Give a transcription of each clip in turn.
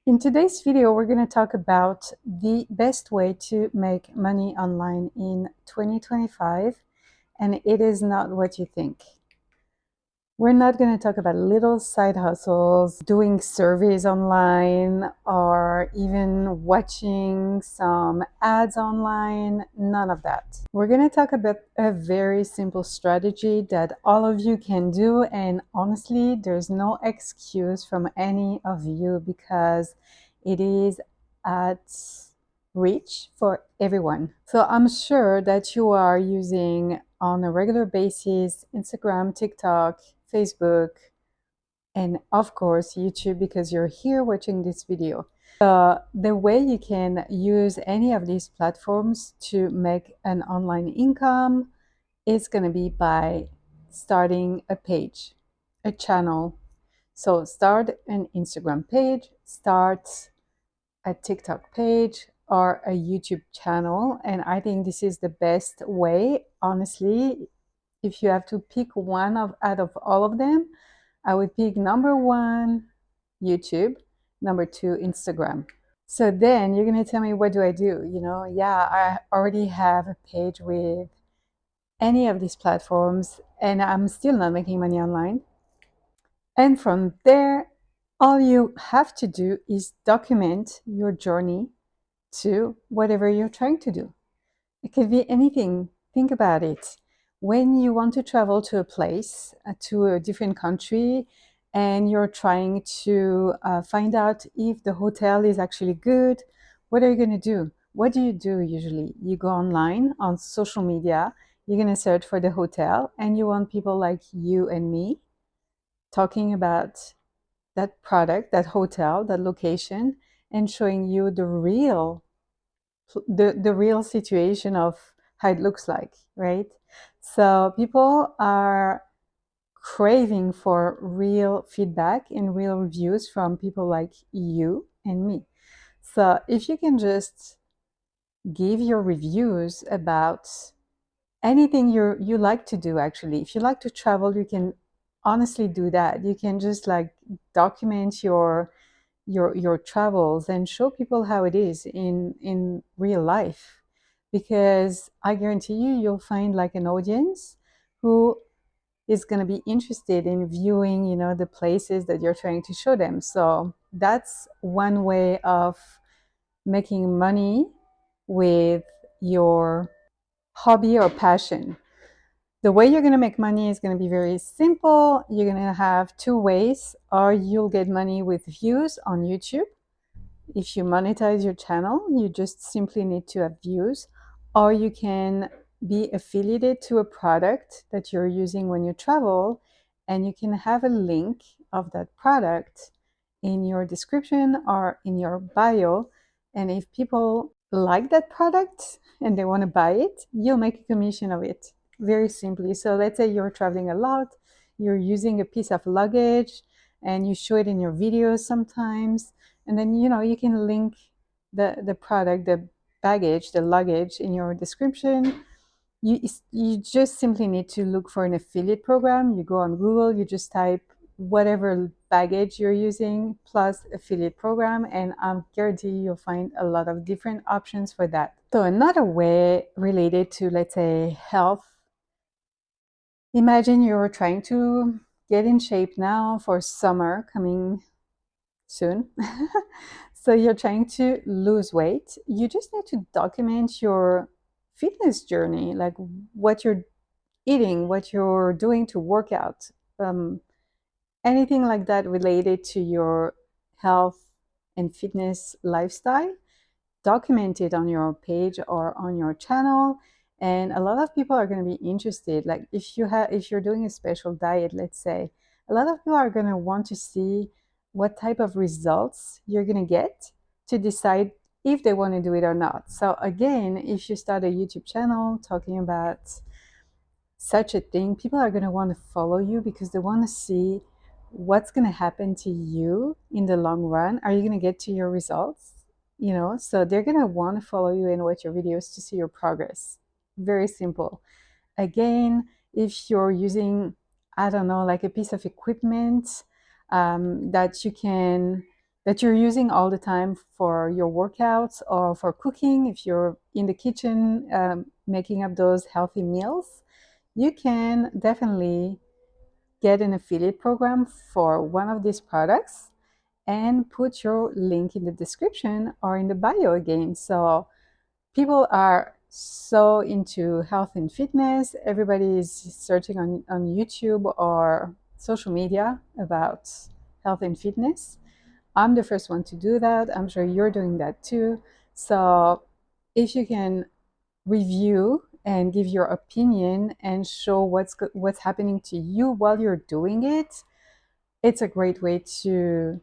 In today's video, we're going to talk about the best way to make money online in 2025, and it is not what you think. We're not going to talk about little side hustles, doing surveys online, or even watching some ads online. None of that. We're going to talk about a very simple strategy that all of you can do. And honestly, there's no excuse from any of you because it is at reach for everyone. So I'm sure that you are using on a regular basis Instagram, TikTok, Facebook, and of course YouTube because you're here watching this video. The way you can use any of these platforms to make an online income is going to be by starting a page, a channel. So start an Instagram page, start a TikTok page, or a YouTube channel. And I think this is the best way, honestly. If you have to pick one out of all of them, I would pick number one, YouTube, number two, Instagram. So then you're going to tell me, what do I do? Yeah, I already have a page with any of these platforms and I'm still not making money online. And from there, all you have to do is document your journey to whatever you're trying to do. It could be anything. Think about it. When you want to travel to a place, to a different country, and you're trying to find out if the hotel is actually good, what are you going to do? What do you do usually? You go online on social media, you're going to search for the hotel, and you want people like you and me talking about that product, that hotel, that location, and showing you the real situation of how it looks like, right? So people are craving for real feedback and real reviews from people like you and me. So if you can just give your reviews about anything you like to do, actually, if you like to travel, you can honestly do that. You can just like document your travels and show people how it is in real life, because I guarantee you'll find like an audience who is going to be interested in viewing the places that you're trying to show them. So that's one way of making money with your hobby or passion. The way you're going to make money is going to be very simple. You're going to have two ways. Or you'll get money with views on YouTube. If you monetize your channel, you just simply need to have views, or you can be affiliated to a product that you're using when you travel, and you can have a link of that product in your description or in your bio. And if people like that product and they want to buy it, you'll make a commission of it very simply. So let's say you're traveling a lot, you're using a piece of luggage and you show it in your videos sometimes, and then you can link the product, the baggage, the luggage in your description. You just simply need to look for an affiliate program. You go on Google, you just type whatever baggage you're using plus affiliate program, and I guarantee you'll find a lot of different options for that. So another way related to, let's say, health. Imagine you're trying to get in shape now for summer coming soon. So you're trying to lose weight. You just need to document your fitness journey, like what you're eating, what you're doing to work out, anything like that related to your health and fitness lifestyle. Document it on your page or on your channel, and a lot of people are going to be interested. Like if you're doing a special diet, let's say, a lot of people are going to want to see what type of results you're going to get to decide if they want to do it or not. So again, if you start a YouTube channel talking about such a thing, people are going to want to follow you because they want to see what's going to happen to you in the long run. Are you going to get to your results? So they're going to want to follow you and watch your videos to see your progress. Very simple. Again, if you're using, I don't know, like a piece of equipment that you can that you're using all the time for your workouts or for cooking. If you're in the kitchen making up those healthy meals, you can definitely get an affiliate program for one of these products and put your link in the description or in the bio again. So people are so into health and fitness. Everybody is searching on YouTube or social media about health and fitness. I'm the first one to do that. I'm sure you're doing that too. So if you can review and give your opinion and show what's happening to you while you're doing it, it's a great way to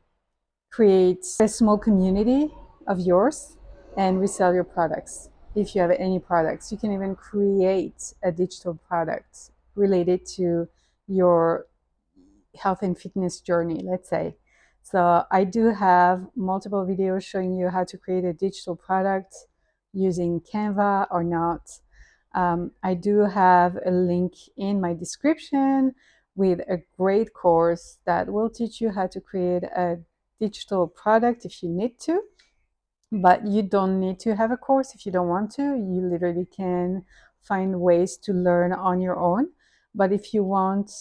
create a small community of yours and resell your products. If you have any products, you can even create a digital product related to your health and fitness journey, let's say. So I do have multiple videos showing you how to create a digital product using Canva or not. I do have a link in my description with a great course that will teach you how to create a digital product if you need to. But you don't need to have a course if you don't want to. You literally can find ways to learn on your own. But if you want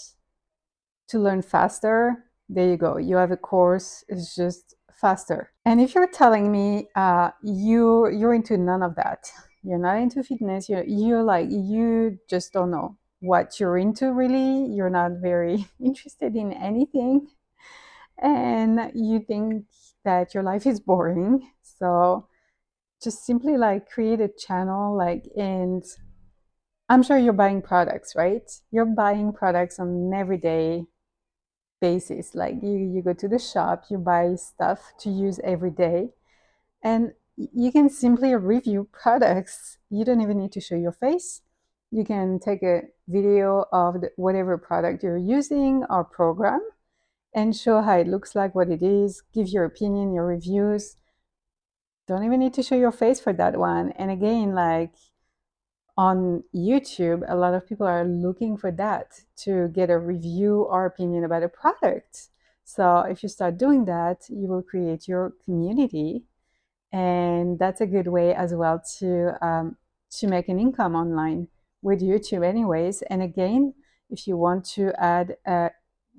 to learn faster, there you go. You have a course, it's just faster. And if you're telling me you're into none of that, you're not into fitness, you're like, you just don't know what you're into really, you're not very interested in anything, and you think that your life is boring, so just simply like create a channel, like, and I'm sure you're buying products, right? You're buying products on an everyday basis. Like you go to the shop, you buy stuff to use every day, and you can simply review products. You don't even need to show your face. You can take a video of whatever product you're using or program and show how it looks like, what it is, give your opinion, your reviews. Don't even need to show your face for that one. And again, like on YouTube, a lot of people are looking for that to get a review or opinion about a product. So if you start doing that, you will create your community, and that's a good way as well to make an income online with YouTube, anyways. And again, if you want to add a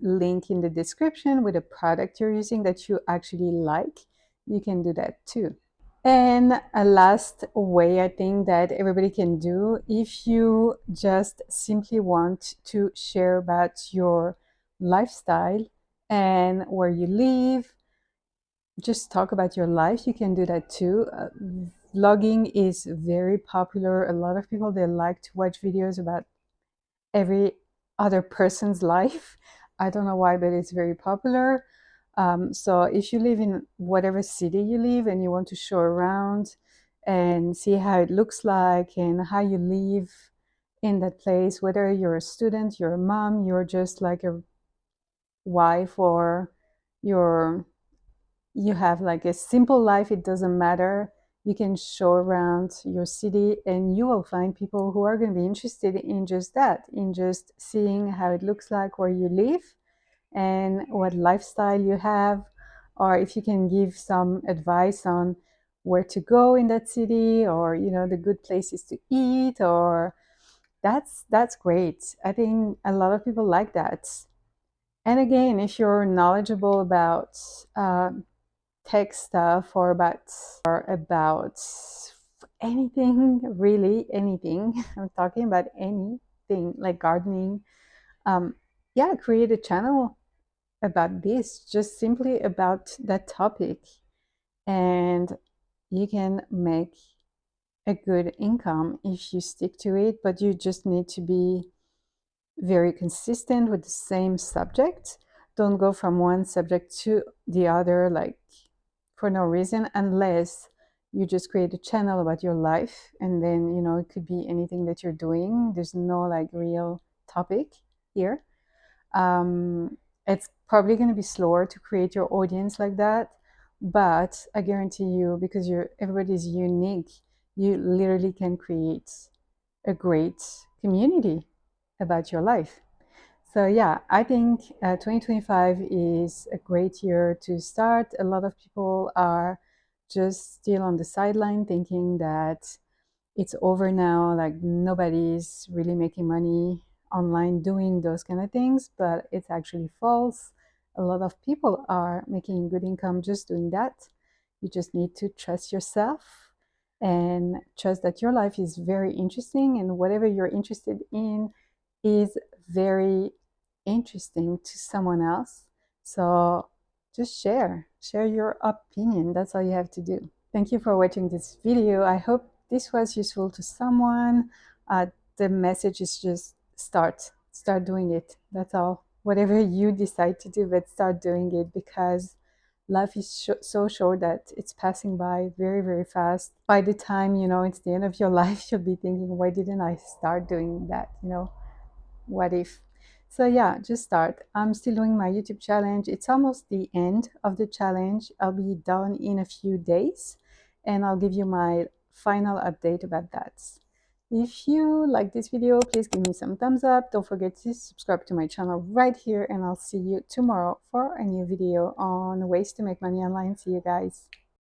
link in the description with a product you're using that you actually like, you can do that too. And a last way I think that everybody can do, if you just simply want to share about your lifestyle and where you live, just talk about your life, you can do that too. Vlogging is very popular. A lot of people, they like to watch videos about every other person's life. I don't know why, but it's very popular. So if you live in whatever city you live and you want to show around and see how it looks like and how you live in that place, whether you're a student, you're a mom, you're just like a wife, or you're you have like a simple life, it doesn't matter. You can show around your city and you will find people who are going to be interested in just that, in just seeing how it looks like where you live and what lifestyle you have, or if you can give some advice on where to go in that city, or the good places to eat, or that's great. I think a lot of people like that. And again, if you're knowledgeable about tech stuff, or about anything, really anything, I'm talking about anything like gardening, yeah, create a channel about this, just simply about that topic, and you can make a good income if you stick to it. But you just need to be very consistent with the same subject. Don't go from one subject to the other like for no reason, unless you just create a channel about your life, and then it could be anything that you're doing. There's no like real topic here. It's probably going to be slower to create your audience like that, but I guarantee you, because everybody's unique, you literally can create a great community about your life. So yeah, I think 2025 is a great year to start. A lot of people are just still on the sideline thinking that it's over now, like nobody's really making money online doing those kind of things, but it's actually false. A lot of people are making good income just doing that. You just need to trust yourself and trust that your life is very interesting, and whatever you're interested in is very interesting to someone else. So just share your opinion. That's all you have to do. Thank you for watching this video. I hope this was useful to someone. The message is just start doing it. That's all. Whatever you decide to do, but start doing it, because life is so short that it's passing by very, very fast. By the time you know it's the end of your life, you'll be thinking, why didn't I start doing that? What if? So yeah, just start. I'm still doing my YouTube challenge. It's almost the end of the challenge. I'll be done in a few days, and I'll give you my final update about that. If you like this video, please give me some thumbs up. Don't forget to subscribe to my channel right here, and I'll see you tomorrow for a new video on ways to make money online. See you guys.